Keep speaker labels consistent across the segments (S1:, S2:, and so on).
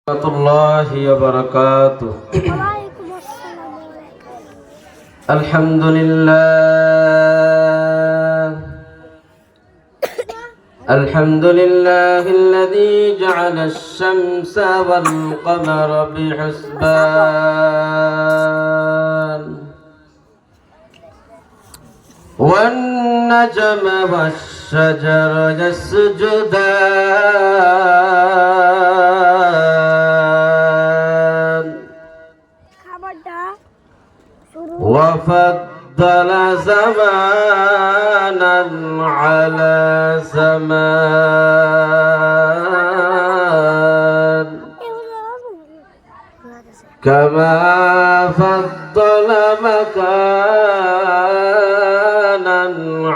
S1: ورحمة الله وبركاته.
S2: وعليكم السلام ورحمة
S1: الحمد لله الذي جعل الشمس والقمر بحسبان والنجم والشجر يسجدان وفضل زمانا على زمان كما فضل مكانا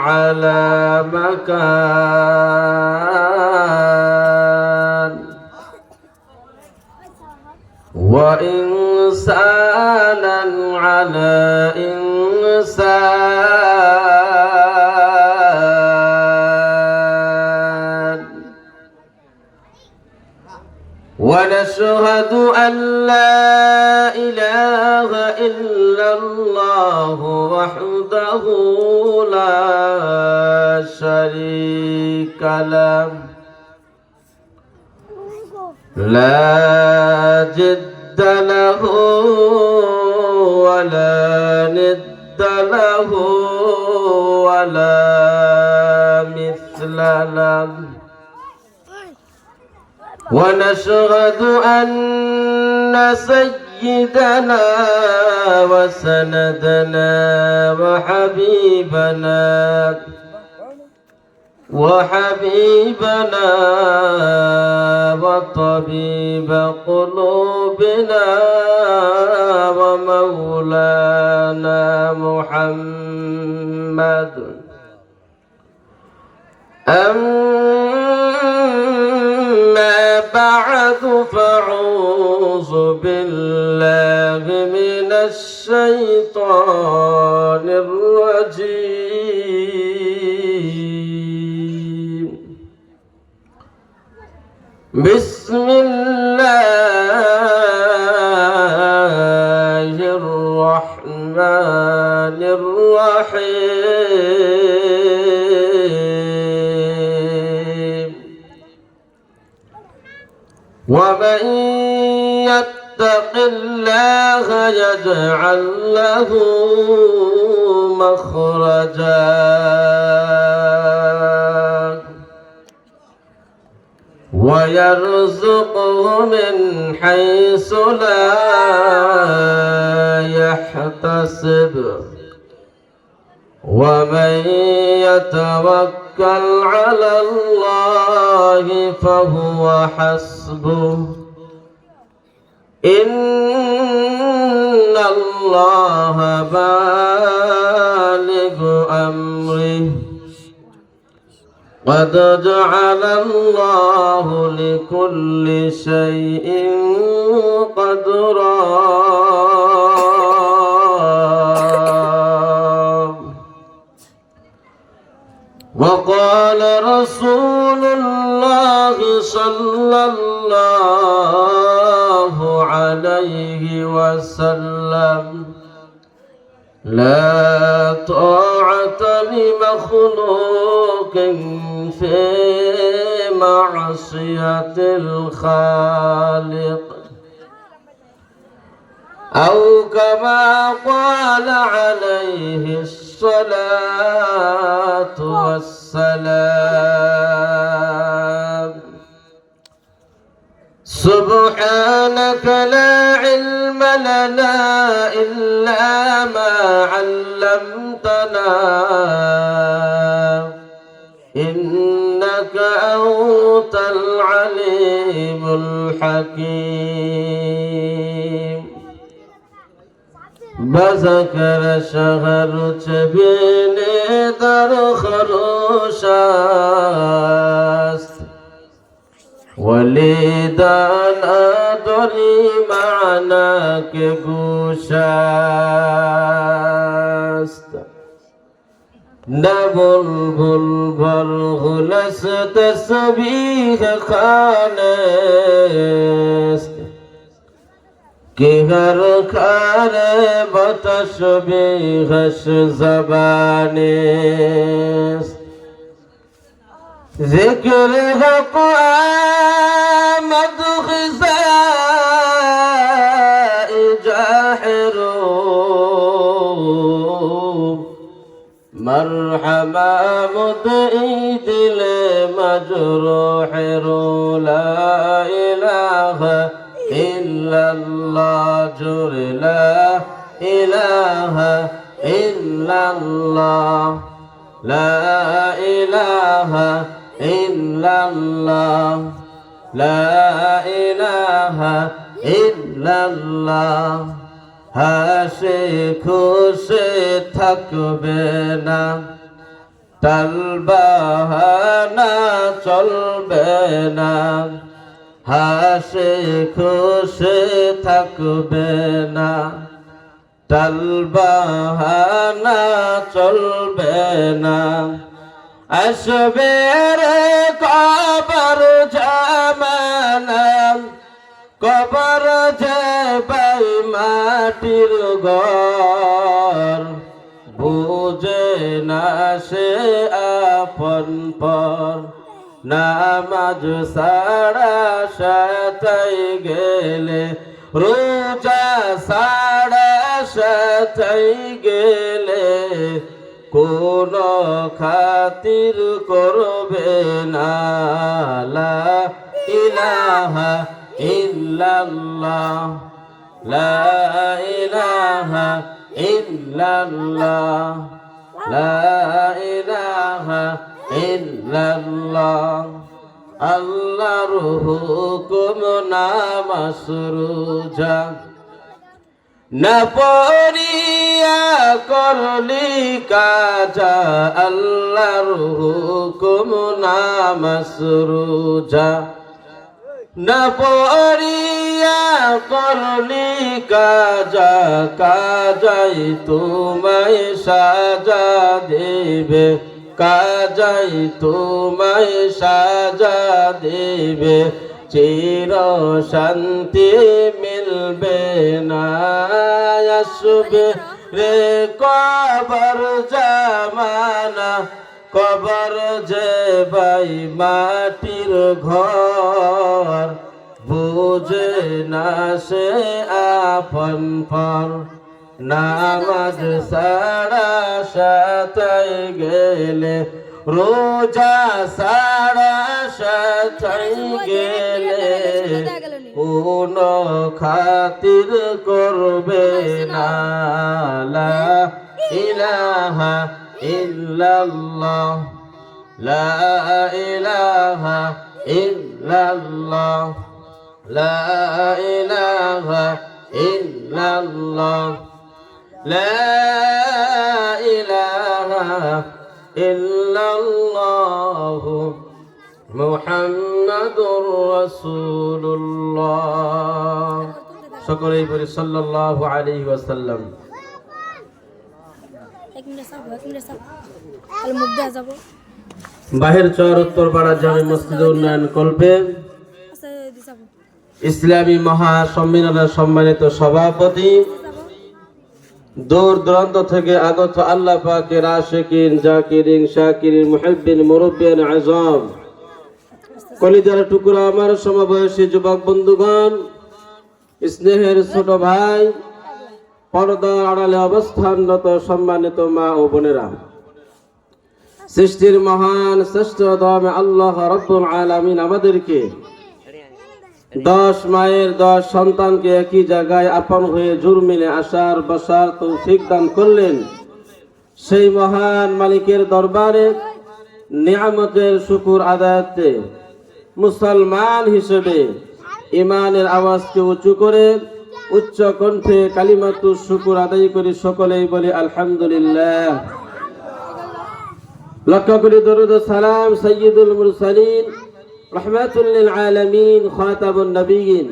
S1: على مكان وإنسانا على إنسان ونشهد أن لا إله إلا الله وحده لا شريك له لا جد له ولا ند له ولا مثل له ونشهد أن سيدنا وسندنا وحبيبنا وطبيب قلوبنا ومولانا محمد أما بعد فأعوذ بالله من الشيطان الرجيم بسم الله الرحمن الرحيم ومن يتق الله يجعل له مخرجا ويرزقه من حيث لا يحتسب ومن يتوكل على الله فهو حسبه إن الله بالغ أمره قد جعل الله لكل شيء قدرا وقال رسول الله صلى الله عليه وسلم لا طاعة لمخلوق في معصية الخالق أو كما قال عليه الصلاة والسلام سبحانك لا علم لنا إلا ما علمتنا إنك أنت العليم الحكيم بذكر شهر چبینی در خروشست ولیدانا داری معنا که گوشست نه بلبل برغلس تسبیح خانست कि हर खारे बतशबीहश ज़बाने ज़िक्र हक़ आमद ग़िज़ाए जाहिरो मरहमा मुदई दिल मजरूह ला इलाहा इल्लल्लाह जुर ला इलाहा इल्लल्लाह ला इलाहा इल्लल्लाह ला इलाहा इल्लल्लाह হাসে খুশে থাকবে না টালবাহানা চলবে না হাসে খুশে থাকবে না টালবাহানা চলবে না আসবে রে কবর জামানা কবর যে বাই মাটির ঘর বুঝে না সে আপন পর নামাজ সারা সাতাই গেলে রোজা সারা সাতাই গেলে কোন খাতির করবে না লা ইলাহা ইল্লাল্লাহ লা ইলাহা ইল্লাল্লাহ লা ইলাহা ইল্লাল্লাহ আল্লাহর হুকুম না মাসরুজা না পড়িয়া করলি কাজা আল্লাহর হুকুম না মাসরুজা না পড়িয়া করলি কাজা কাজাই তোমায় সাজা দেবে কাজাই তোমায় সাজা দেবে চির শান্তি মিলবে না আসবে রে কবর জামানা কবর যে বাই মাটির ঘর বুঝে না সে আপন পর নামাজ সারা সাতাই গেলে রোজা সারা সাতাই গেলে কোন খাতির করবে না লা ইলাহা ইল্লাল্লাহ লা ইলাহা ইল্লাল্লাহ লা ইলাহা ইল্লাল্লাহ লা ইলাহা ইল্লাল্লাহ মুহাম্মাদুর রাসূলুল্লাহ সকলেই বলি সাল্লাল্লাহু আলাইহি ওয়াসাল্লাম বাহির চর উত্তরপাড়া জামে মসজিদে উন্নয়ন কল্পে ইসলামী মহাসম্মেলনের সম্মানিত সভাপতি দূর দূরান্ত থেকে আগত আল্লাহ পাকের আশিকিন জাকিরিন শাকিরিন মুহিব্বিন মুরব্বিয়ান আযম কলিজার টুকরা আমার সমবয়সী যুবক বন্ধুগণ স্নেহের ছোট ভাই পর্দার আড়ালে অবস্থানরত সম্মানিত মা ও বোনেরা সৃষ্টির মহান শ্রেষ্ঠ দমে আল্লাহ রাব্বুল আলামিন আমাদেরকে 10 মায়ের 10 সন্তানকে একই জায়গায় আপন হয়ে জুরমিলে আসার বসার তৌফিক দান করলেন সেই মহান মালিকের দরবারে নিয়ামতের শুকর আদায়াতে মুসলমান হিসেবে ইমানের আওয়াজকে উঁচু করে উচ্চ কণ্ঠে কালিমাতু শুকর আদায় করি সকলেই বলি আলহামদুলিল্লাহ লক্ষ্য করি দরুদ ও সালাম সাইয়্যিদুল মুরসালিন রাহমাতুল লিল আলামিন খাতাবুন নবিয়্যিন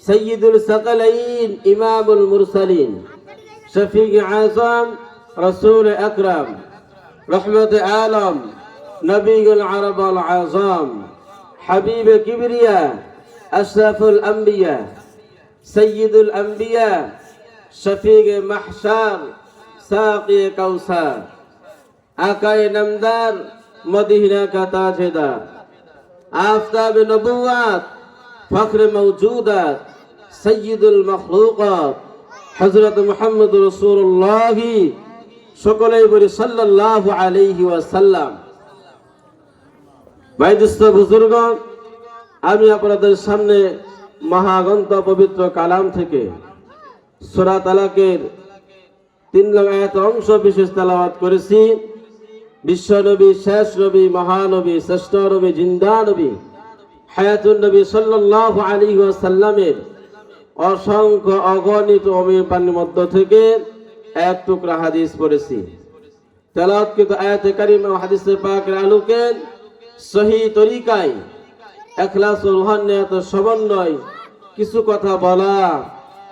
S1: সাইয়্যিদুল সাকালাইন ইমামুল মুরসালিন শফিক আযম রাসূল আকরাম রহমত আলম নবিয়ুল আরব আল আযম হাবিব কিবরিয়া আশরাফুল আম্বিয়া সৈয়দুল আম্বিয়া, শফিক মাহশার, সাকি কাউসার, আকায়ে নামদার, মদিনা কা তাজেদার, আফতাব নবুয়াত, ফখর মওজুদাত, সৈয়দুল মখলুকাত হযরত মুহাম্মদ রাসূলুল্লাহ, সকলেই বলি সাল্লাল্লাহু আলাইহি ওয়াসাল্লাম। ভাইদোস্ত বুজুর্গ, আমি আপনাদের সামনে মহাগ্রন্থ পবিত্র কালাম থেকে সূরা তালাকের 3 নং আয়াতের অংশ বিশেষ তেলাওয়াত করেছি। বিশ্ব নবী, শেষ নবী, মহানবী, শ্রেষ্ঠ নবী, জিন্দা নবী, হায়াতুন নবী সাল্লাল্লাহু আলাইহি ওয়াসাল্লামের অসংখ্য অগণিত অমীর পানির মধ্য থেকে এক টুকরা হাদিস পড়েছি। তেলাওয়াতকৃত আয়াতে কারিমা ও হাদিসে পাকের আলোকে সহি তরিকায় ইখলাস ও রুহানিয়াতের সমন্বয় কিছু কথা বলা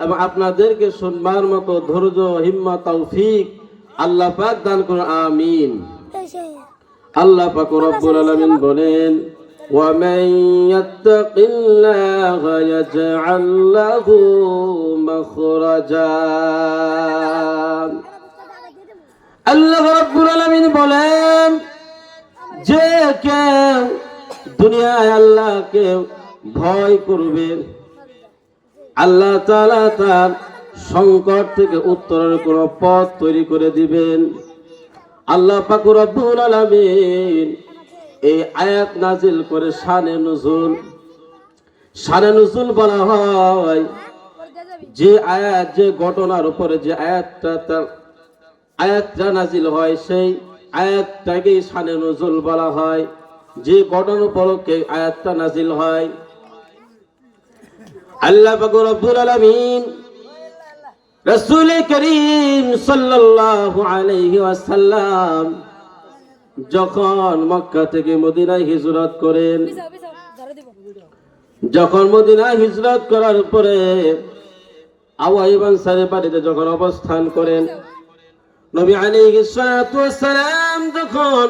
S1: এবং আপনাদেরকে শুনবার মতো ধৈর্য, হিম্মত, তৌফিক আল্লাহ পাক দান করুন, আমিন। আল্লাহ পাক রব্বুল আলামিন বলেন, وَمَن يَتَّقِ اللَّهَ يَجْعَل لَّهُ مَخْرَجًا। আল্লাহ রাব্বুল আলামিন বলেন, যে কেউ দুনিয়ায় আল্লাহকে ভয় করবে, আল্লাহ তাআলা তার সংকট থেকে উত্তরণের কোন পথ তৈরি করে দিবেন। আল্লাহ পাক রব্বুল আলামিন এই আয়াত নাজিল করে শানে নুজুল। শানে নুজুল বলা হয় যে আয়াত, যে ঘটনার উপরে যে আয়াতটা নাজিল হয়, সেই আয়াতটাকে শানে নুজুল বলা হয়। যে ঘটনার উপলক্ষে আয়াতটা নাজিল হয়, আল্লাহ পাক রব্বুল আলামিন রাসূল করিম সাল্লাল্লাহু আলাইহি ওয়াসাল্লাম যখন মক্কা থেকে মদিনায় হিজরত করেন, যখন মদিনায় হিজরত করার পরে আবু আইয়ুব আনসারীর বাড়িতে যখন অবস্থান করেন, নবী আলাইহিস সালাতু ওয়াস সালাম যখন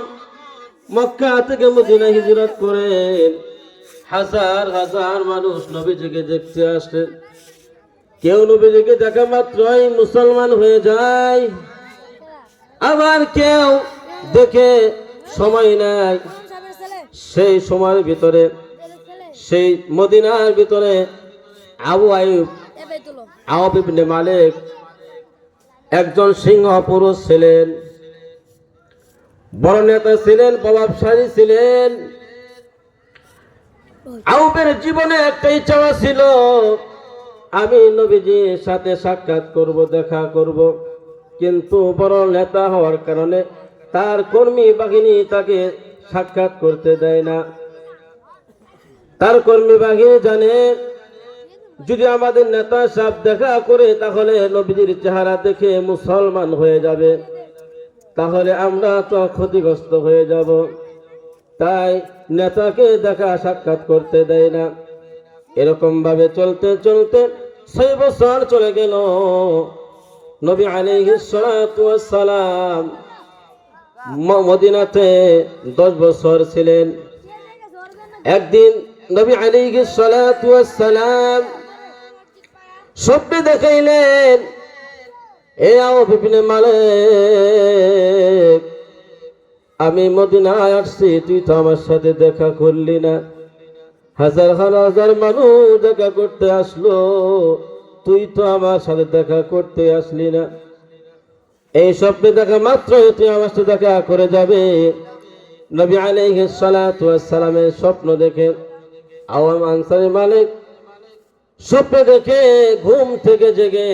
S1: মক্কা থেকে মদিনায় হিজরত করেন, হাজার হাজার মানুষ নবীজিকে দেখতে আসলেন। কেউ নবীজিকে দেখা মাত্রই মুসলমান হয়ে যায়, আবার কেউ দেখে সময় নাই। সেই সময়ের ভিতরে, সেই মদিনার ভিতরে আবু ইবনে মালিক একজন সিংহ পুরুষ ছিলেন, বড় নেতা ছিলেন, প্রভাবশালী ছিলেন। আউবের জীবনে একটা ইচ্ছা ছিল, আমি নবীজির সাথে সাক্ষাৎ করব, দেখা করব। কিন্তু বড় নেতা হওয়ার কারণে তার কর্মী বাহিনী তাকে সাক্ষাৎ করতে দেয় না। তার কর্মী বাহিনী জানে, যদি আমাদের নেতা সাহেব দেখা করে তাহলে নবীজির চেহারা দেখে মুসলমান হয়ে যাবে, তাহলে আমরা তো ক্ষতিগ্রস্ত হয়ে যাব। তাই নেতাকে দেখা সাক্ষাৎ করতে দেয় না। এরকম ভাবে চলতে চলতে 6 বছর চলে গেল। নবী আলাইহিস সালাতু ওয়াস সালাম মদিনাতে 10 বছর ছিলেন। একদিন নবী আলাইহিস সালাতু ওয়াস সালাম স্বপ্নে দেখাইলেন, এ আউফ ইবনে মালিক, আমি মদিনায় আসছি, তুই তো আমার সাথে দেখা করলি না। হাজার হাজার মানুষ দেখা করতে আসলো, তুই তো আমার সাথে দেখা করতে আসলি না। এই স্বপ্নে দেখা মাত্র তুই আমার সাথে দেখা করে যাবে। নবী আলাইহিস সালাতু ওয়াস সালামের স্বপ্ন দেখে আওয়াম আনসারী মালিক স্বপ্নে দেখে ঘুম থেকে জেগে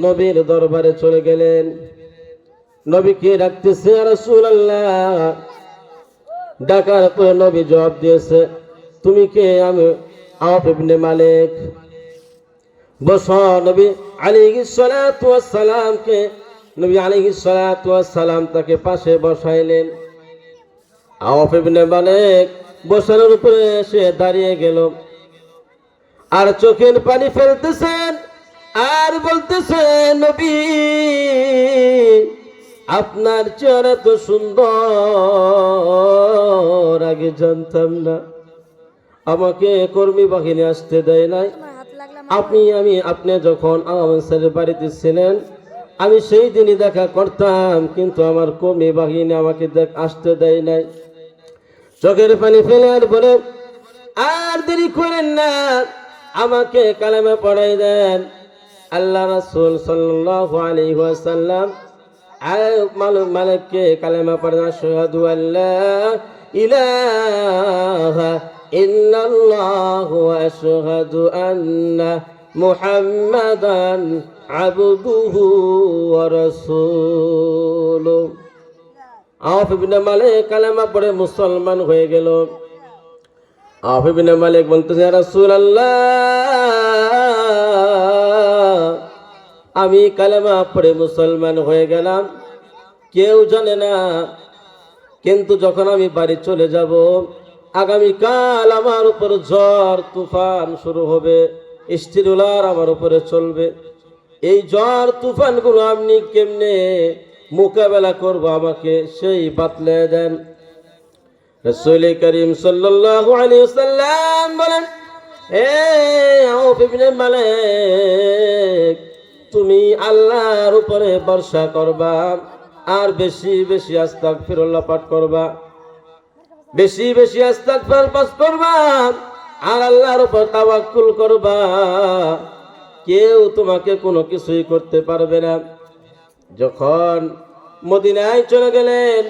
S1: নবীর দরবারে চলে গেলেন। নবীকে ডাকতেছে, ইয়া রাসূলুল্লাহ। ডাকার পরে নবী জবাব দিয়েছে, তুমি কে? আমি আওফ ইবনে মালিক। বসো। নবী আলাইহিস সালাতু ওয়াস সালামকে, নবী আলাইহিস সালাতু ওয়াস সালাম তাকে পাশে বসাইলেন। আওফ ইবনে মালিক বসানোর উপরে এসে দাঁড়িয়ে গেল, আর চোখের পানি ফেলতেছেন, আর বলতেছেন, নবী আপনার চেহারা তো সুন্দর, আগে জানতাম না। আমাকে কর্মী বাহিনী আসতে দেয় নাই, আপনি যখন আমার ছেলের বাড়িতে ছিলেন, আমি সেই দিনই দেখা করতাম, কিন্তু আমার কমি বাহিনী আমাকে আসতে দেয় নাই। চোখের পানি ফেলে আর বলে, আর দেরি করেন না, আমাকে কালেমা পড়াই দেন। আল্লাহ রাসূল সাল্লাল্লাহু আলাইহি ওয়াসাল্লাম মালিককে কালেমা পড়ান, আশহাদু আল্লা ইলাহা ইল্লাল্লাহু ওয়া আশহাদু আন্না মুহাম্মাদান আবদুহু ওয়া রাসূলুহু। আওফ ইবনে মালিক কালেমা পড়ে মুসলমান হয়ে গেল। আওফ ইবনে মালিক বলতেছে, ইয়া রাসূলুল্লাহ, আমি কালেমা পড়ে মুসলমান হয়ে গেলাম, কেউ জানে না, কিন্তু যখন আমি বাড়ি চলে যাব, আগামীকাল আমার উপর ঝড় তুফান শুরু হবে, স্টিরুলার আমার উপরে চলবে। এই ঝড় তুফানগুলো আপনি কেমনে মোকাবেলা করবো, আমাকে সেই বাতলে দেন। রাসূল করিম সাল্লাল্লাহু আলাইহি ওয়াসাল্লাম বলেন, হে আওফ ইবনে মালিক, তুমি আল্লাহর উপরে ভরসা করবা, আর বেশি বেশি আস্তাগফিরুল্লাহ পাঠ করবা, বেশি বেশি ইস্তিগফার পাঠ করবা, আর আল্লাহর উপর তাওয়াক্কুল করবা। কেউ তোমাকে কোনো কিছুই করতে পারবে না। যখন মদিনায় চলে গেলেন,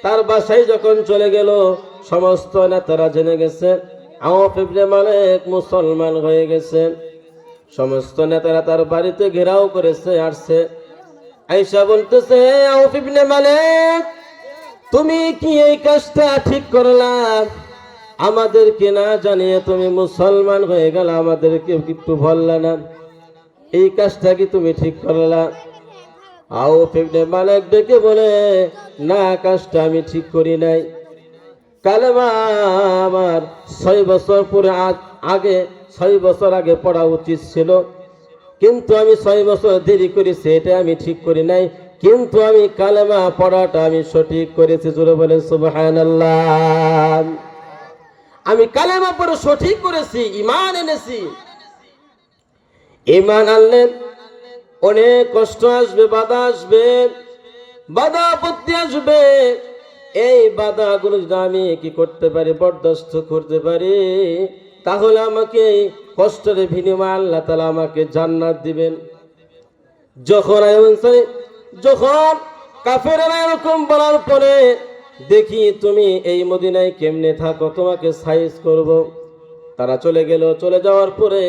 S1: তার বাসায় যখন চলে গেল, সমস্ত নেতারা জেনে গেছে আওফ ইবনে মালিক মুসলমান হয়ে গেছে। সমস্ত নেতারা তার বাড়িতে ঘেরাও করেছে, আসছে। আয়েশা বলতেছে, হে আওফ ইবনে মালিক, তুমি কি এই কাজটা ঠিক করলা? আমাদেরকে না জানিয়ে তুমি মুসলমান হয়ে গেল, আমাদেরকে একটু বললা না, এই কাজটা কি তুমি ঠিক করলা? আওফ ইবনে মালিক ডেকে বলে, না, কাজটা আমি ঠিক করি নাই। কালেমা আমার 6 বছর আগে 6 বছর আগে পড়া উচিত ছিল, কিন্তু আমি 6 বছর দেরি করেছি, এটা আমি ঠিক করি নাই, কিন্তু আমি কালেমা পড়াটা আমি সঠিক করেছি। জোরে বলেন সুবহানাল্লাহ। আমি কালেমা পড়ে সঠিক করেছি, ঈমান এনেছি। ঈমান আনলে অনেক কষ্ট আসবে, বাধা আসবে, বাধা আপত্তি আসবে। এই বাধাগুলো যদি আমি কি করতে পারি, বরদাস্ত করতে পারি, তাহলে আমাকে কষ্টের বিনিময়ে আল্লাহ তাআলা আমাকে জান্নাত দিবেন। যখন কাফেররা এরকম বলার পরে, দেখি তুমি এই মদিনায় কেমনে থাকো, তোমাকে সাইজ করব। তারা চলে গেল। চলে যাওয়ার পরে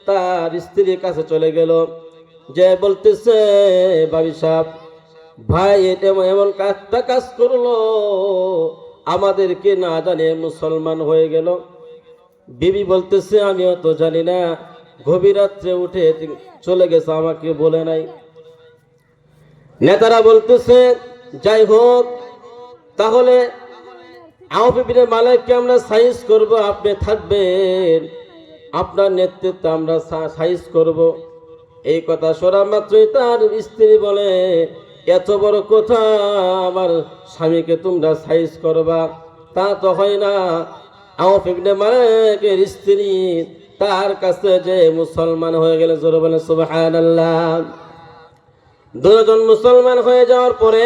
S1: তার স্ত্রীর কাছে চলে গেল, যে বলতেছে, ভাবি সাহেব, ভাই এটা এমন কাজ করলো, আমাদেরকে না জানিয়ে মুসলমান হয়ে গেল। বিবি বলতেছে, আমিও তো জানি না, গভীর রাত্রে উঠে চলে গেছে, আমাকে বলে নাই। নেতারা বলতেছে, যাই হোক, তাহলে আওফ ইবনে মালিককে আমরা সাইজ করব, আপনি থাকবেন, আপনার নেতৃত্বে আমরা সাইজ করব। এই কথা শোনা মাত্রই তার স্ত্রী বলে, এত বড় কথা, আমার স্বামীকে তোমরা সাইজ করবা, তা তো হয় না। আওফ ইবনে মালিকের স্ত্রী তার কাছে যে মুসলমান হয়ে গেল। জোরে বলেন সুবহানাল্লাহ। দুজন মুসলমান হয়ে যাওয়ার পরে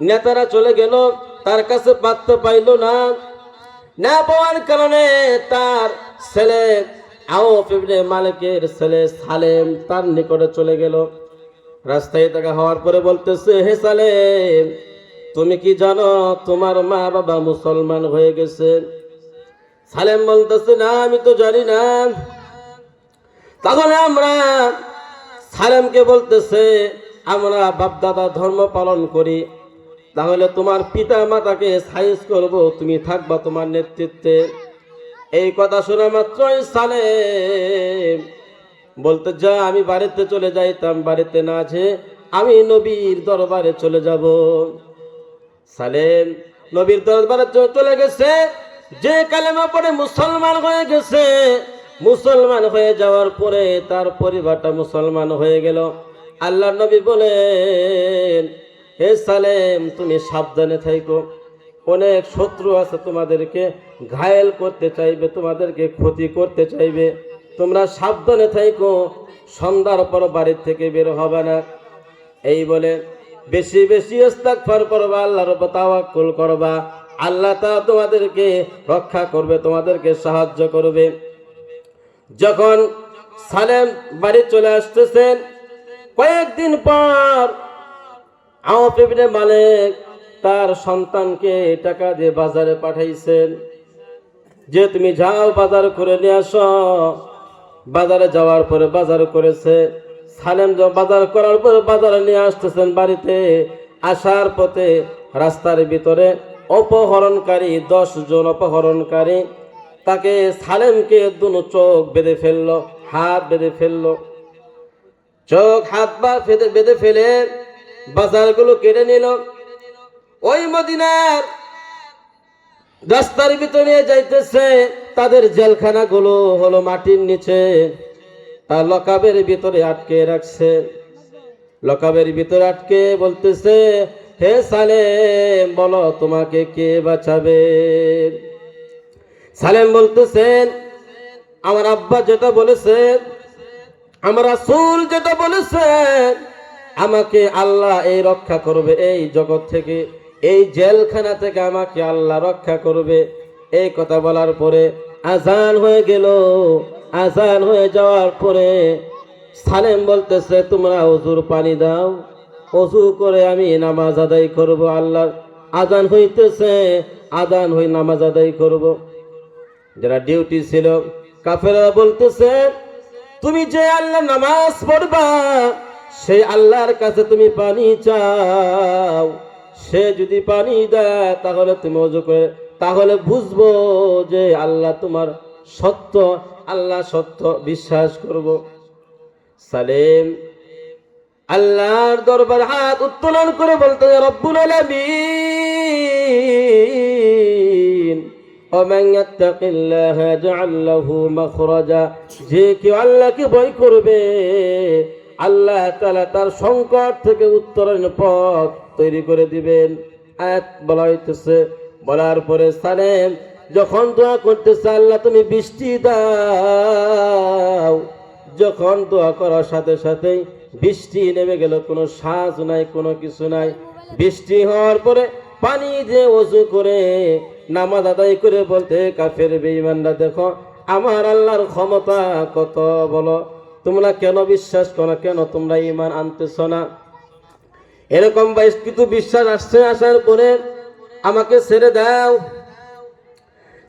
S1: নেতারা চলে গেল, তার কাছে পাত্তা পাইল না। না পাওয়ার কারণে তার ছেলে আওফ ইবনে মালিকের ছেলে সালেম তার নিকটে চলে গেল। রাস্তায় দেখা হওয়ার পরে বলতেছে, হে সালেম, তুমি কি জানো তোমার মা বাবা মুসলমান হয়ে গেছে? সালেম বলতেছে, না, আমি তো জানি না। তাহলে আমরা সালেমকে বলতেছে, আমরা বাপদাদা ধর্ম পালন করি, তাহলে তোমার পিতা মাতাকে সাইজ করব, তুমি থাকবা তোমার নেতৃত্বে। এই কথা শোনা মাত্রই সালেম বলতে, যা, আমি বাড়িতে চলে যাইতাম, বাড়িতে না আছে, আমি নবীর দরবারে চলে যাব। সালেম নবীর দরবারে চলে গেছে। যে কালেমা পড়ে মুসলমান হয়ে গেছে, মুসলমান হয়ে যাওয়ার পরে তার পরিবারটা মুসলমান হয়ে গেল। আল্লাহ নবী বলেন, হে সালেম, তুমি সাবধানে থাকো, অনেক শত্রু আছে, তোমাদেরকে ঘায়েল করতে চাইবে, তোমাদেরকে ক্ষতি করতে চাইবে। তোমরা সাবধানে থাইকো, সন্ধ্যার পর বাড়ির থেকে বের হবে না। এই বলে বেশি বেশি ইস্তিগফার করবা, আল্লাহর উপর তাওয়াক্কুল করবা, আল্লাহ তাআলা তোমাদেরকে রক্ষা করবে, তোমাদেরকে সাহায্য করবে। যখন সালেম বাড়ি চলে আসতেছেন, কয়েকদিন পর আওফ ইবনে মালিক তার সন্তানকে টাকা দিয়ে বাজারে পাঠাইছেন যে তুমি যাও বাজার করে নিয়ে আসো। বাজারে যাওয়ার পরে বাজার করেছে। সালেম বাজার করার পরে বাজারে নিয়ে আসতেছেন বাড়িতে। আসার পথে রাস্তার ভিতরে অপহরণকারী 10 জন অপহরণকারী তাকে সালেমকে দুনো চোখ বেঁধে ফেললো, হাত বেঁধে ফেললো। চোখ হাত পা বেঁধে ফেলে বাজারগুলো কেড়ে নিল। ওই মদিনার রাস্তার ভিতরে যাইতেছে, তাদের জেলখানাগুলো হলো মাটির নিচে, তার লকাবের ভিতরে আটকে রাখছে। লকাবের ভিতরে আটকে বলতেছে, হে সালেম বলো তোমাকে কে বাঁচাবে? সালেম বলতেছেন, আমার আব্বা যেটা বলেছেন, আমার রাসূল যেটা বলেছেন, আমাকে আল্লাহ এই রক্ষা করবে, এই জগৎ থেকে, এই জেলখানা থেকে আমাকে আল্লাহ রক্ষা করবে। এই কথা বলার পরে আজান হয়ে গেল। আজান হয়ে যাওয়ার পরে সালেম বলতেছে, তোমরা ওযুর পানি দাও, ওযু করে আমি নামাজ আদায় করব। আল্লাহ আজান হইতেছে, আজান হয়ে নামাজ আদায় করব। যারা ডিউটি ছিল কাফেররা বলতেছে, তুমি যে আল্লাহ নামাজ পড়বা সেই আল্লাহর কাছে তুমি পানি চাও, সে যদি পানি দেয় তাহলে তুমি ওযু করে, তাহলে বুঝবো যে আল্লাহ তোমার সত্য, আল্লাহ সত্য, বিশ্বাস করব। সালেম আল্লাহর দরবারে হাত উত্তোলন করে বলতে, রব্বুল আলামিন ওমান ইয়াত্তাকিল্লাহ ইয়াজআল লাহু মাখরাজা, যে কেউ আল্লাহকে ভয় করবে আল্লাহ তাআলা তার সংকট থেকে উত্তরণের পথ তৈরি করে দিবেন। আয়াত বলা হইতেছে। বলার পরে সালেম যখন দোয়া করতেছে, আল্লাহ তুমি বৃষ্টি দাও, যখন দোয়া করার সাথে সাথেই বৃষ্টি নেমে গেল, কোনো সাজ নাই, কোনো কিছু নাই। বৃষ্টি হওয়ার পরে পানি দিয়ে ওযু করে নামাজ আদায় করে বলতে, কাফের বেঈমানরা দেখো আমার আল্লাহর ক্ষমতা কত, বলো তোমরা কেন বিশ্বাস করো, কেন তোমরা ঈমান আনতেছ না? এরকম কিন্তু বিশ্বাস আসছে, আসার পরে আমাকে ছেড়ে দাও।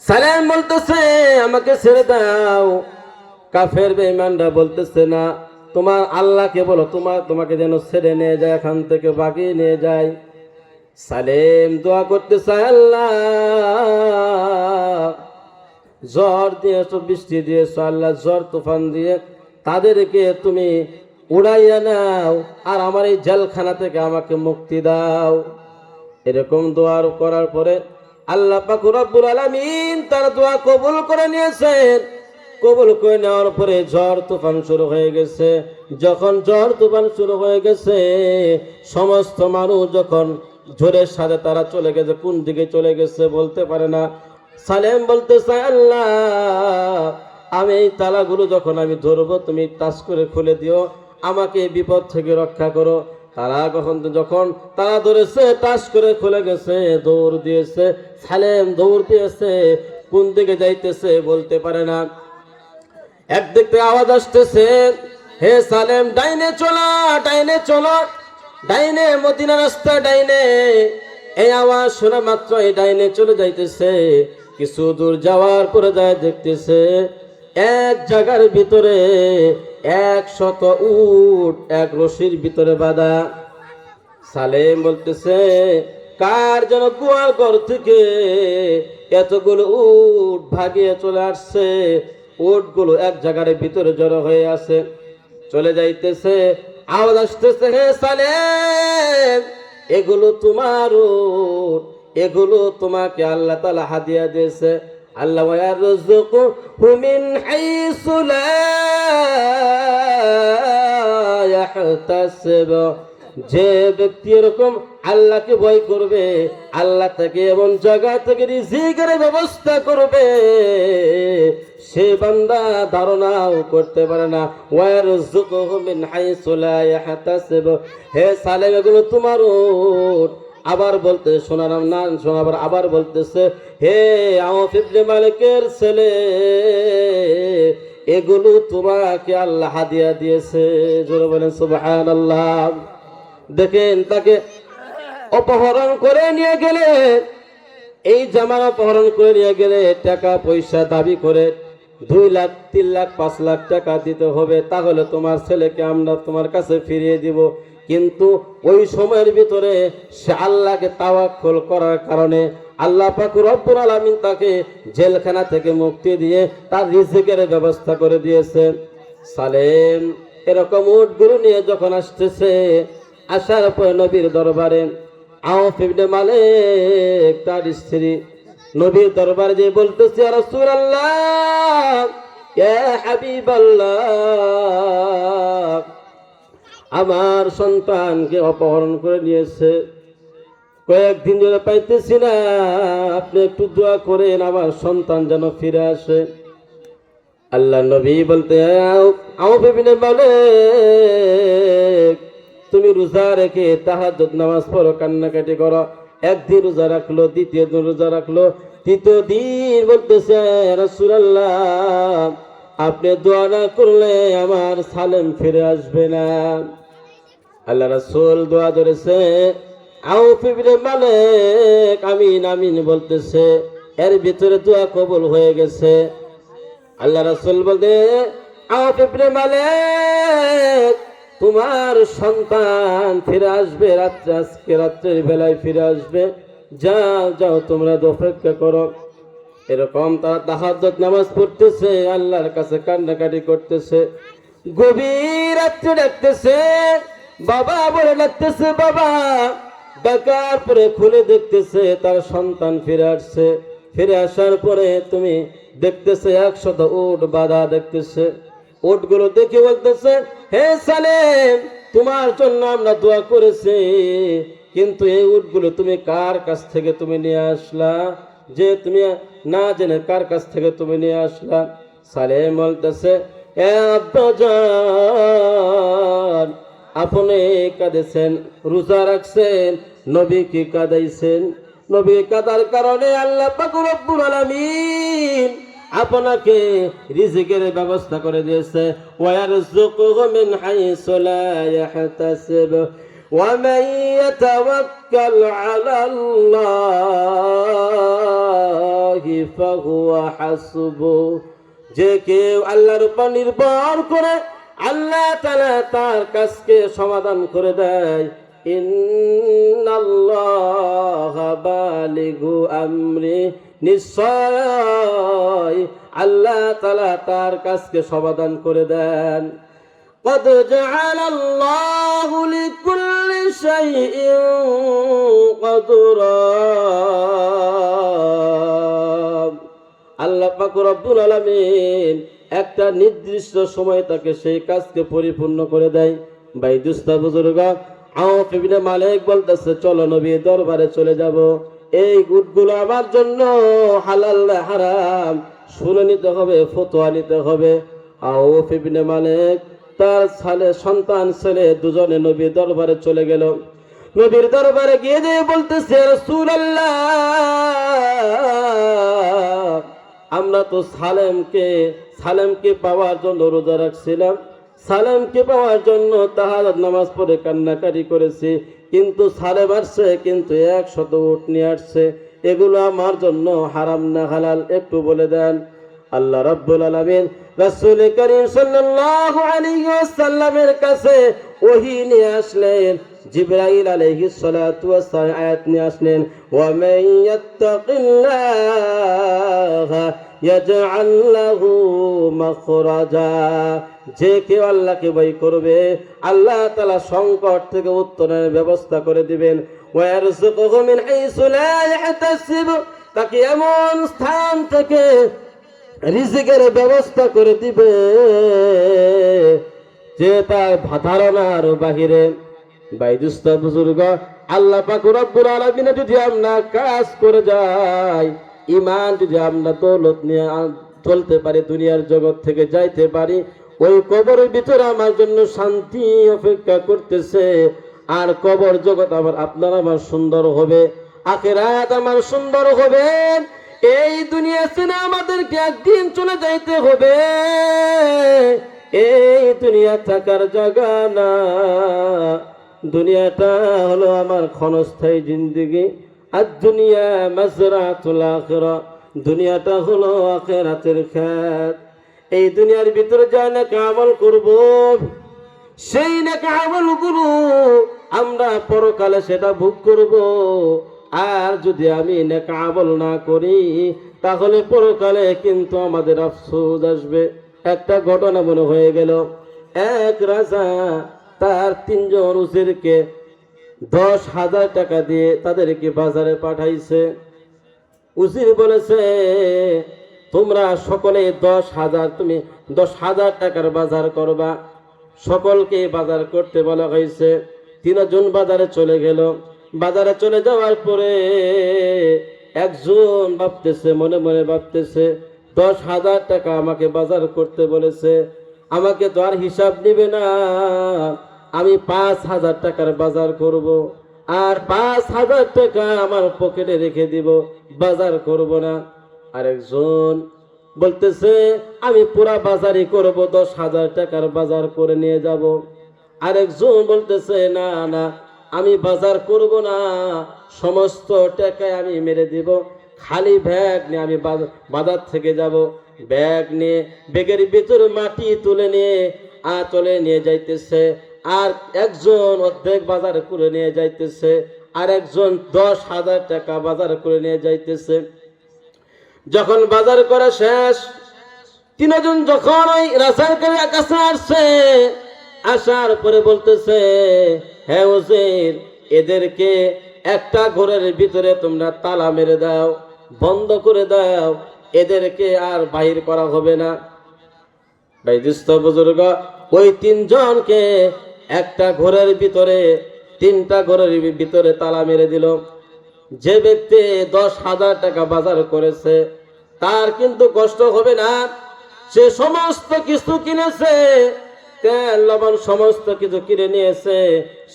S1: সালেম বলতেছে, আমাকে ছেড়ে দাও। কাফের বেঈমানরা বলতেছে, না, তোমার আল্লাহকে বলো তোমাকে যেন ছেড়ে নিয়ে যায়, এখান থেকে বাগিয়ে নিয়ে যায়। সালেম দোয়া করতে চায়, আল্লাহ ঝড় দিয়েছো, বৃষ্টি দিয়েছো, আল্লাহ ঝড় তুফান দিয়ে তাদেরকে তুমি উড়াইয়া নাও, আর আমার এই জেলখানা থেকে আমাকে মুক্তি দাও। এরকম দোয়া করার পরে আল্লাহ পাক রব্বুল আলামিন তার দোয়া কবুল করে নিয়েছেন। কবুল করে নেওয়ার পরে ঝড় তুফান শুরু হয়ে গেছে। যখন ঝড় তুফান শুরু হয়ে গেছে, সমস্ত মানুষ যখন ঝড়ের সাথে তারা চলে গেছে, কোন দিকে চলে গেছে বলতে পারে না। সালেম বলতে চায়, আল্লাহ আমি এই তালাগুলো যখন আমি ধরবো তুমি টাচ করে খুলে দিও, আমাকে বিপদ থেকে রক্ষা করো। তারা যখন তারা ধরেছে, টাচ করে খুলে গেছে, দৌড় দিয়েছে। সালেম দৌড় দিয়েছে, কোন দিকে যাইতেছে বলতে পারে না। একদিক থেকে আওয়াজ আসতেছে, হে সালেম ডাইনে চলো, ডাইনে চলো, ডাইনে, মদিনা রাস্তা ডাইনে। এই আওয়াজ শোনা মাত্র এই ডাইনে চলে যাইতেছে। কিছু দূর যাওয়ার পরে যায় দেখতেছে এক জায়গার ভিতরে 100 উট এক রশির ভিতরে বাঁধা। সালেম বলতেছে, কার যেন গোয়াল ঘর থেকে এতগুলো উট ভাগিয়ে চলে আসছে। উটগুলো এক জায়গার ভিতরে জড়ো হয়ে আছে, চলে যাইতেছে। আওয়াজ আসতেছে, হে সালেম এগুলো তোমার উট, এগুলো তোমাকে আল্লাহ তাআলা হাদিয়া দিয়েছে। আল্লাহ ইয়ারযুকুহু মিন হাইসু লা ইয়াহতাসিব যে ব্যক্তি এরকম আল্লাহকে ভয় করবে, আল্লাহ থেকে এমন জায়গা থেকে রিজিকের ব্যবস্থা করবে, সে বান্দা ধারণাও করতে পারে না। ওয়ারযুকুহু মিন হাইসু লা ইয়াহতাসিব। হে সালেম, এগুলো তোমার উট। আবার বলতে শোনালাম না, শোনাবার আবার বলতেছে, হে আওফ ইবনে মালিকের ছেলে, এগুলো তোমাকে আল্লাহ হাদিয়া দিয়েছে। জোরে বলেন সুবহানাল্লাহ। দেখেন, তাকে অপহরণ করে নিয়ে গেলে, এই জামান অপহরণ করে নিয়ে গেলে টাকা পয়সা দাবি করে 2 লাখ 3 লাখ 5 লাখ টাকা দিতে হবে, তাহলে তোমার ছেলেকে আমরা তোমার কাছে ফিরিয়ে দিব। কিন্তু ওই সময়ের ভিতরে সে আল্লাহকে তাওয়াক্কুল করার কারণে আল্লাহ পাক রব্বুল আলামিন তাকে জেলখানা থেকে মুক্তি দিয়ে তার রিজিকের ব্যবস্থা করে দিয়েছে। সালেম এরকম উটগুলো নিয়ে যখন আসতেছে, আসার পর নবীর দরবারে আওফ ইবনে মালিক তার স্ত্রী নবীর দরবারে যে বলতেছে, ইয়া রাসূলুল্লাহ, ইয়া হাবিবাল্লাহ, আমার সন্তানকে অপহরণ করে নিয়েছে, কয়েকদিন ধরে পাইতেছি না, আপনি একটু দোয়া করেন আমার সন্তান যেন ফিরে আসে। আল্লাহ নবী বলতে, আওফ ইবনে মালিক, তুমি রোজা রেখে তাহাজ্জুদ নামাজ পড়ো, কান্নাকাটি করো। একদিন রোজা রাখলো, দ্বিতীয় দিন রোজা রাখলো, তৃতীয় দিন বলতেছে, রাসূলুল্লাহ, আপনি দোয়া না করলে আমার সালেম ফিরে আসবে না। আল্লাহ রাসূল দোয়া ধরেছে, আওফ ইবনে মালিক আমিন আমিন বলতেছে, এর ভিতরে দোয়া কবুল হয়ে গেছে। আল্লাহ রাসূল বলতে, আওফ ইবনে মালিক, তোমার সন্তান ফিরে আসবে, রাত্রে আজকে রাত্রের বেলায় ফিরে আসবে, যাও যাও তোমরা অপেক্ষা করো। এরকম তারা তাহাজ্জুদ নামাজ পড়তেছে, আল্লাহর কাছে কান্নাকাটি করতেছে, গভীর রাত্রে ডাকতেছে, বাবা বলে ডাকতেছে, বাবা। ডাকার পরে খুলে দেখতেছে তার সন্তান ফিরে আসছে। ফিরে আসার পরে তুমি দেখতেছে 100 উট বাঁধা দেখতেছে। উটগুলো দেখে বলতেছে, হে সালেম, তোমার জন্য আমরা দোয়া করেছি, কিন্তু এই উটগুলো তুমি কার কাছ থেকে তুমি নিয়ে আসলা, যে তুমি না জেনে কার কাছ থেকে তুমি নিয়ে আসলা? সালেম বলতেছে, এ আব্বাজান, আপনি কাঁদেছেন, রোজা রাখছেন, নবী কি কাঁদাইছেন? নবী কাঁদার কারণে আল্লাহ পাক রব্বুল আলামিন আপনাকে রিজিকের ব্যবস্থা করে দিয়েছে। ওয়ারযুকুহু মিন হাইসু লা ইয়াহতাসিব ওয়া মান ইয়াতাওয়াক্কাল আলাল্লাহি ফাহুয়া হাসবুহ। যে কেউ আল্লাহর উপর নির্ভর করে আল্লাহ তাআলা তার কাজকে সমাধান করে দেয়। ইন্নাল্লাহা বালিগু আমরি, নিশ্চয় আল্লাহ তাআলা তার কাজকে সমাধান করে দেন। قد جعل الله لكل شيء قدرا। আল্লাহ পাক রব্বুল আলামিন একটা নির্দিষ্ট সময় তাকে সেই কাজকে পরিপূর্ণ করে দেয়। ভাই দুস্তা বুজুর্গ, আওফ ইবনে মালিক বলতেছে, চলো নবীর দরবারে চলে যাব, এই উটগুলো আমার জন্য হালাল না হারাম শুনে নিতে হবে, ফতোয়া নিতে হবে। আওফ ইবনে মালিক তার সন্তান ছেলে দুজনে নবীর দরবারে চলে গেল। নবীর দরবারে গিয়ে দিয়ে বলতেছে, রাসূলুল্লাহ, আমরা তো সালেমকে পাওয়ার জন্য রোজা রাখছিলাম, সালেমকে পাওয়ার জন্য তাহাজ্জুদ নামাজ পড়ে কান্নাকাটি করেছি, কিন্তু সালেম আসছে, কিন্তু 100 উট নিয়ে আসছে, এগুলো আমার জন্য হারাম না হালাল একটু বলে দেন। আল্লাহ রাব্বুল আলামিন রাসূল করিম সাল্লাল্লাহু আলাইহি ওয়াসাল্লামের কাছে ওহী নিয়ে আসলেন। জিবরাইল আলাইহিস সালাতু ওয়াস সালাম আয়াত নিয়ে আসলেন, ওয়া মান ইয়াত্তাকিল্লাহা ইয়াজআল লাহু মাখরাজা। যে কেউ আল্লাহকে ভয় করবে, আল্লাহ তাআলা সংকট থেকে উত্তরণের ব্যবস্থা করে দিবেন। ওয়া ইয়ারযুকুহু মিন হাইসু লা ইয়াহতাসিব, তাকে এমন স্থান থেকে রিজিকের ব্যবস্থা করে দিবে যে তার ধারণার বাহিরে। ভাই দুস্থ বুজুর্গ, আল্লাহ পাক রব্বুল আলামিন যদি আমরা কাজ করে যাই, ঈমান যদি আমরা দৌলত নিয়ে চলতে পারি, দুনিয়ার জগৎ থেকে যাইতে পারি, ওই কবরের ভিতরে আমার জন্য শান্তি অপেক্ষা করতেছে। আর কবর জগৎ আমার আপনার আমার সুন্দর হবে, আখিরাত আমার সুন্দর হবে। এই দুনিয়া ছেড়ে আমাদেরকে একদিন চলে যাইতে হবে। এই দুনিয়া থাকার জায়গা না, দুনিয়াটা হলো আমার ক্ষণস্থায়ী জিন্দেগি। আর দুনিয়া মাজরাতুল আখিরা, দুনিয়াটা হলো আখিরাতের খেত। এই দুনিয়ার ভিতরে যা নাকি আমল করব, সেই নাকি আমলগুলো আমরা পরকালে সেটা ভোগ করব। আর যদি আমি নেক আমল না করি, তাহলে পরকালে কিন্তু আমাদের আফসোস আসবে। একটা ঘটনা মনে হয়ে গেল, এক রাজা তার 3 জন উজিরকে 10,000 টাকা দিয়ে তাদেরকে বাজারে পাঠাইছে। উজির বলেছে, তোমরা সকলে 10,000, তুমি 10,000 টাকার বাজার করবা। সকলকে বাজার করতে বলা হয়েছে। 3 জন বাজারে চলে গেল। বাজারে চলে যাওয়ার পরে একজন ভাবতেছে, মনে মনে ভাবতেছে, 10,000 টাকা আমাকে বাজার করতে বলেছে, আমাকে তো আর হিসাব নিবে না, আমি 5,000 টাকার বাজার করব। আর 5,000 টাকা আমার পকেটে রেখে দিব, বাজার করব না। আরেকজন বলতেছে, আমি পুরা বাজারই করব, 10,000 টাকার বাজার করে নিয়ে যাব। আরেকজন বলতেছে, না না, আমি বাজার করব না, সমস্ত টাকায় আমি মেরে দিব, খালি ব্যাগ নিয়ে আমি বাজার থেকে যাব। ব্যাগ নিয়ে ব্যাগের ভিতরে মাটি তুলে নিয়ে চলে নিয়ে যাইতেছে। আর একজন অর্ধেক বাজার করে নিয়ে যাইতেছে, আর একজন 10,000 টাকা বাজার করে নিয়ে যাইতেছে। যখন বাজার করা শেষ, 3 জন যখন ওই রাজার কাছে আসছে, আসার পরে বলতেছে, হ্যাঁ উজির, এদেরকে একটা ঘরের ভিতরে তোমরা তালা মেরে দাও, বন্ধ করে দাও, এদেরকে আর বাহির করা হবে না। ভাই দুস্থ বুজুর্গ, ওই 3 জনকে একটা ঘরের ভিতরে, 3টা ঘরের ভিতরে তালা মেরে দিল। যে ব্যক্তি 10,000 টাকা বাজার করেছে, তার কিন্তু কষ্ট হবে না। সে সমস্ত কিছু কিনেছে, তেল লবণ সমস্ত কিছু কিনে নিয়েছে।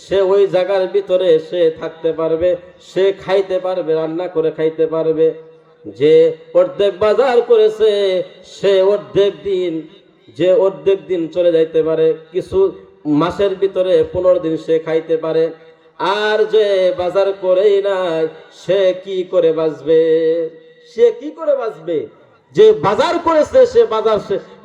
S1: সে ওই জায়গার ভিতরে সে থাকতে পারবে, সে খাইতে পারবে, রান্না করে খাইতে পারবে। যে অর্ধেক বাজার করেছে, সে অর্ধেক দিন চলে যাইতে পারে, কিছু মাসের ভিতরে 15 দিন সে খাইতে পারে। আর যে বাজার করেই নাই, সে কি করে বাঁচবে? সে কি করে বাঁচবে? যে বাজার করেছে, সে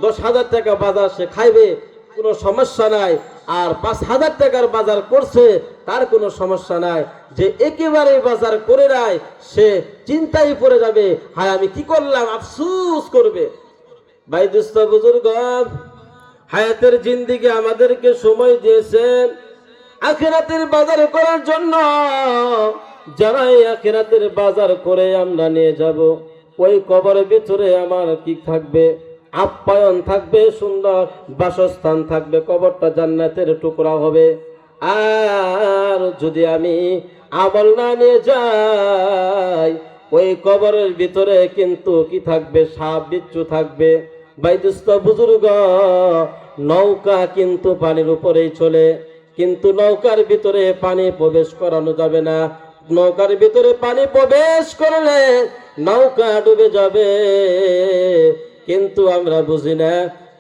S1: 10,000 টাকা বাজার সে খাইবে, কোনো সমস্যা নাই। আর 5,000 টাকার বাজার করছে, তার কোনো সমস্যা নাই। যে একেবারে বাজার করে নাই, সে চিন্তায় পড়ে যাবে, হায় আমি কি করলাম, আফসোস করবে। ভাই দুস্থ বুজুর্গ, হায়াতের জিন্দেগি আমাদেরকে সময় দিয়েছেন আখিরাতের বাজার করার জন্য। যারা এই আখিরাতের বাজার করে আমরা নিয়ে যাব, ওই কবরের ভিতরে আমার কি থাকবে? আপ্যায়ন থাকবে, সুন্দর বাসস্থান থাকবে, কবরটা জান্নাতের টুকরা হবে। আর যদি আমি আমল না নিয়ে যাই, ওই কবরের ভিতরে কিন্তু কি থাকবে? সাপ বিচ্ছু থাকবে। ভাই দুস্থ বুজুর্গ, নৌকা কিন্তু পানির উপরেই চলে, কিন্তু নৌকার ভিতরে পানি প্রবেশ করানো যাবে না। নৌকার ভিতরে পানি প্রবেশ করলে নৌকা ডুবে যাবে। কিন্তু আমরা বুঝি না,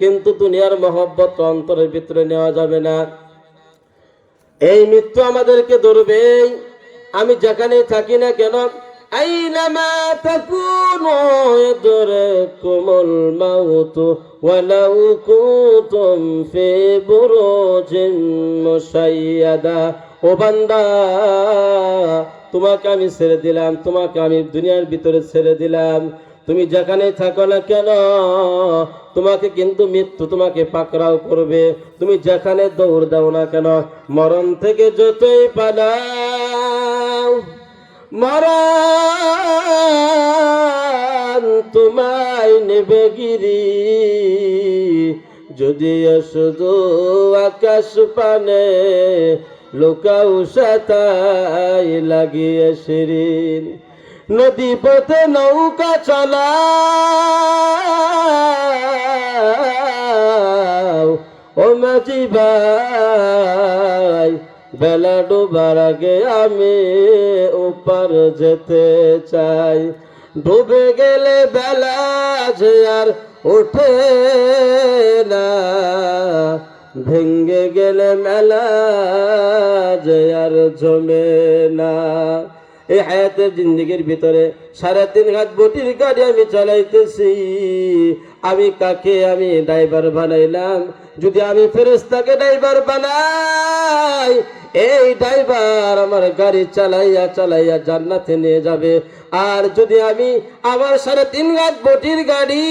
S1: কিন্তু দুনিয়ার মহব্বত অন্তরের ভিতরে নেওয়া যাবে না। এই মৃত্যু আমাদেরকে ধরবেই, আমি যেখানেই থাকি না কেন। আইনামা তাকুনু ইদরাকুমুল মাউত ওয়ালাউ কুনতুম ফি বুরুজিন মুশাইয়াদা। ও বান্দা, তোমাকে আমি ছেড়ে দিলাম, তোমাকে আমি দুনিয়ার ভিতরে ছেড়ে দিলাম, তুমি যেখানেই থাকো না কেন, তোমাকে কিন্তু মৃত্যু তোমাকে পাকড়াও করবে। তুমি যেখানে দৌড় দাও না কেন, মরণ থেকে যতই পালাও, মরণ তোমায় নেবে গিরি। যদি শুধু আকাশ পানে লুকাও সাতাই লাগিয়ে শিরিন। নদী পথে নৌকা চালাও ও মাঝি ভাই, বেলা ডোবার আগে আমি ওপার যেতে চাই। ডুবে গেলে বেলা যে আর ওঠে না, ভেঙ্গে গেলে মেলা যে আর জমে না। এই হায়াতের জিন্দিগির ভিতরে 3.5 হাত বটির গাড়ি আমি চালাইতেছি। আমি কাকে আমি ড্রাইভার বানাইলাম? যদি আমি ফেরেশতাকে ড্রাইভার বানাই, এই ড্রাইভার আমার গাড়ি চালাইয়া চালাইয়া জান্নাতে নিয়ে যাবে। আর যদি আমি আমার 3.5 হাত বটির গাড়ি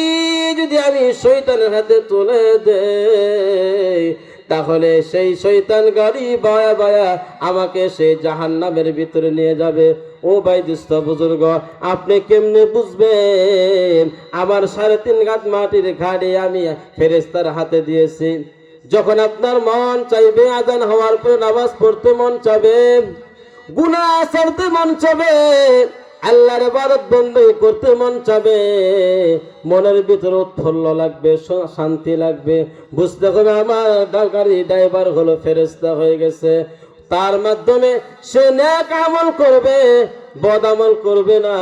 S1: যদি আমি শয়তানের হাতে তুলে দেই, তাহলে সেই শয়তান গাড়ি বায়া বায়া আমাকে সেই জাহান্নামের ভিতরে নিয়ে যাবে। ও ভাই দুস্থ বুজুর্গ, আপনি কেমনে বুঝবেন আমার 3.5 হাত মাটির গাড়ি আমি ফেরেশতার হাতে দিয়েছি? যখন আপনার মন চাইবে, আজান হওয়ার পরে নামাজ পড়তে মন চাবে, গুনাহ ছাড়তে মন চাবে, আল্লাহর ইবাদত বندگی করতে মন চাবে, মনের ভিতরে উৎফুল্ল লাগবে, শান্তি লাগবে, বুঝতে হবে আমার গাড়ি ড্রাইভার হলো ফেরেশতা হয়ে গেছে। তার মাধ্যমে সে নেক আমল করবে, বদ আমল করবে না।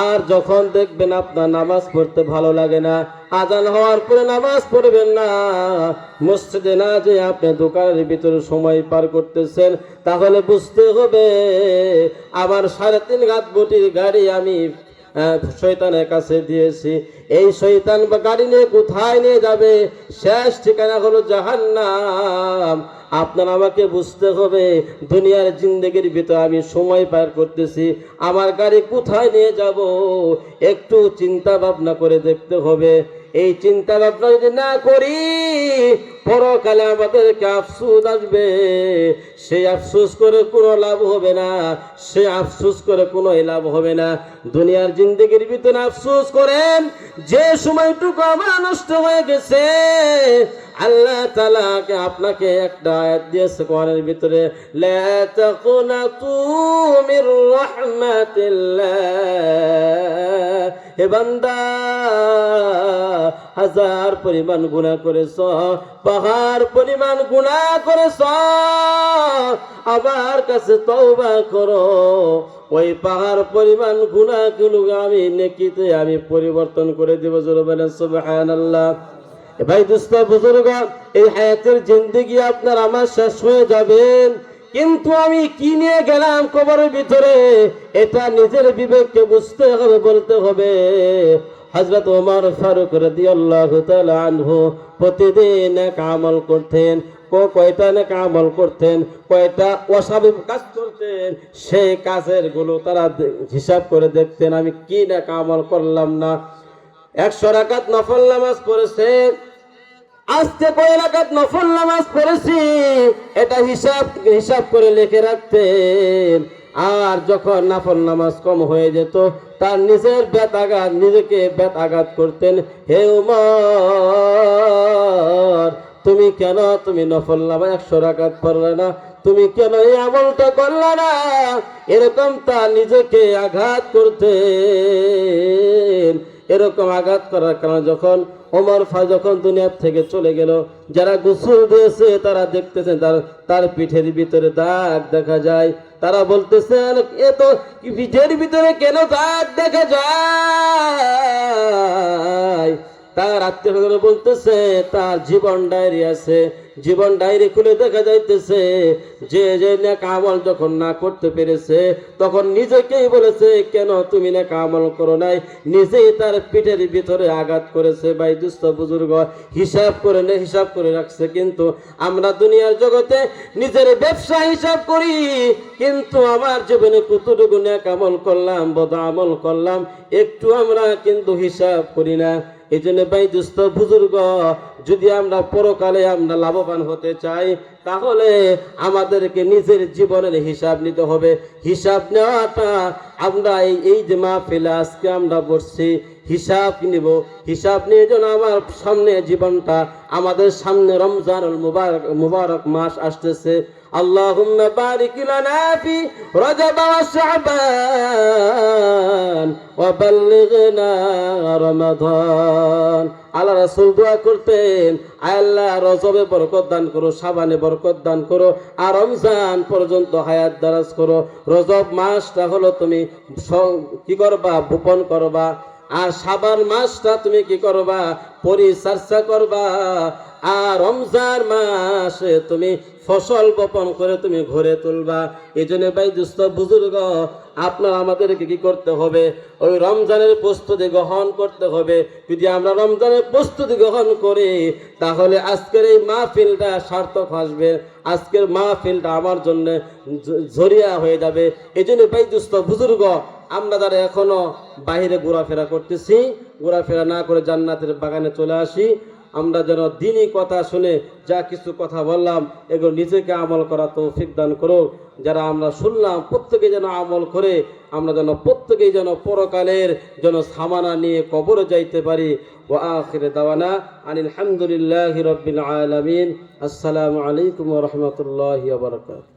S1: আর যখন দেখবেন আপনার নামাজ পড়তে ভালো লাগে না, আজান হওয়ার পরে নামাজ পড়বেন না, মসজিদে না যে আপনি দোকানের ভিতরে সময় পার করতেছেন, তাহলে বুঝতে হবে আমার 3.5 হাত বটির গাড়ি আমি শয়তানের কাছে দিয়েছি। এই শয়তান বা গাড়ি নিয়ে কোথায় নিয়ে যাবে? শেষ ঠিকানা হলো জাহান্নাম। আপনার আমাকে বুঝতে হবে দুনিয়ার জিন্দেগির ভিতরে আমি সময় পার করতেছি, আমার গাড়ি কোথায় নিয়ে যাব একটু চিন্তা ভাবনা করে দেখতে হবে। এই চিন্তা ভাবনা যদি না করি, পরকালে আমাদেরকে আফসোস আসবে। সেই আফসোস করে কোনো লাভ হবে না, সে আফসোস করে কোনো লাভ হবে না। দুনিয়ার জিন্দেগির ভিতরে আফসোস করেন যে সময়টুকু আমার নষ্ট হয়ে গেছে। আল্লাহ তাআলা আপনাকে একটা আয়াত দিয়েছে কোরআনের ভিতরে, লা তাকুনাতু মির রাহমাতিল্লাহ। হে বান্দা, হাজার পরিমাণ গুনাহ করেছ, পাহাড় পরিমাণ গুনাহ করেছ, আমার কাছে তওবা করো। ওই পাহাড় পরিমাণ গুনাহগুলো আমি নেকিতে আমি পরিবর্তন করে দেব। জোরে বলেন সুবহানাল্লাহ। ভাই দোস্ত বুজুর্গ, এই হায়াতের জিন্দেগি আপনার আমার শেষ হয়ে যাবেন, কিন্তু আমি কি নিয়ে গেলাম কবরের ভিতরে এটা নিজের বিবেককে বুঝতে হবে, বলতে হবে। হযরত ওমর ফারুক রাদিয়াল্লাহু তাআলা আনহু প্রতিদিন এক আমল করতেন। কয়টা নেক আমল করতেন, কয়টা অস্বাভাবিক কাজ করতেন, সেই কাজের গুলো তারা হিসাব করে দেখতেন, আমি কি নেক আমল করলাম না। 100 রাকাত নফল নামাজ পড়েছে, আজকে কয় রাকাত নফল নামাজ পড়েছি, এটা হিসাব করে লিখে রাখতেন। আর যখন নফল নামাজ কম হয়ে যেত, তার নিজের নিজেকে ব্যথাঘাত করতেন। হে উমর, তুমি কেন নফল নামাজ 100 রাকাত পড়লে না? তুমি কেন এই আমলটা করলে না? এরকম তার নিজেকে আঘাত করতেন। এরকম আঘাত করার কারণে যখন ওমর যখন দুনিয়া থেকে চলে গেল, যারা গোসল দিয়েছে তারা দেখতেছেন তার পিঠের ভিতরে দাগ দেখা যায়। তারা বলতেছেন, এ তো পিঠের ভিতরে কেন দাগ দেখা যায়? তার আত্মীয় বলতেছে তার জীবন ডায়েরি আছে, জীবন ডায়েরি খুলে দেখা যাইতেছে যে নেক আমল যখন না করতে পেরেছে, তখন নিজেকেই বলেছে কেন তুমি নেক আমল করো নাই, নিজেই তার পিঠের ভিতরে আঘাত করেছে। ভাই দুস্থ বুজুর্গ, হিসাব করে রাখছে। কিন্তু আমরা দুনিয়ার জগতে নিজের ব্যবসা হিসাব করি, কিন্তু আমার জীবনে কতটুকু নেক আমল করলাম, বদ আমল করলাম, একটু আমরা কিন্তু হিসাব করি না। এই জন্য ভাই দুস্থ বুজুর্গ, যদি আমরা পরকালে আমরা লাভবান হতে চাই, তাহলে আমাদেরকে নিজের জীবনের হিসাব নিতে হবে। হিসাব নেওয়াটা আমরা এই যে মাহফিলে আজকে আমরা বসছি, হিসাব নিব। হিসাব নিয়ে যেন আমার সামনে জীবনটা, আমাদের সামনে রমজানুল মুবারক মাস আসতেছে। আল্লাহুম্মা বারিক লানা ফি রজব ওয়া শাবান ওয়া বাল্লিগনা রমাদান। আল্লাহ রাসূল দোয়া করতেন, আয় আল্লাহ রজবে বরকত দান করো, শাবানে বরকত দান করো, আর রমজান পর্যন্ত হায়াত দারাজ করো। রজব মাসটা হলো তুমি কি করবা, বপন করবা, আর শাবান মাসটা তুমি কি করবা, পরিচর্যা করবা, আর রমজান মাসে তুমি ফসল বপন করে তুমি ঘরে তুলবা। এই জন্য ভাই দুস্থ বুজুর্গ, আপনার আমাদেরকে কি করতে হবে, ওই রমজানের প্রস্তুতি গ্রহণ করতে হবে। যদি আমরা রমজানের প্রস্তুতি গ্রহণ করি, তাহলে আজকের এই মাহফিলটা সার্থক আসবে, আজকের মাহফিলটা আমার জন্য জরিয়া হয়ে যাবে। এই জন্য ভাই দুস্থ বুজুর্গ, আমরা যারা এখনো বাইরে ঘোরাফেরা করতেছি, ঘোরাফেরা না করে জান্নাতের বাগানে চলে আসি। আমরা যেন দিনই কথা শুনে যা কিছু কথা বললাম, এগুলো নিজেকে আমল করা তৌফিক দান করো। যারা আমরা শুনলাম প্রত্যেকে যেন আমল করে আমরা যেন প্রত্যেকেই যেন পরকালের যেন সামানা নিয়ে কবরে যাইতে পারি। ওয়া আখির দাওয়ানা আনিল হামদুলিল্লাহি রাব্বিল আলামিন। আসসালামু আলাইকুম ওয়া রাহমাতুল্লাহি ওয়া বারাকাতুহু।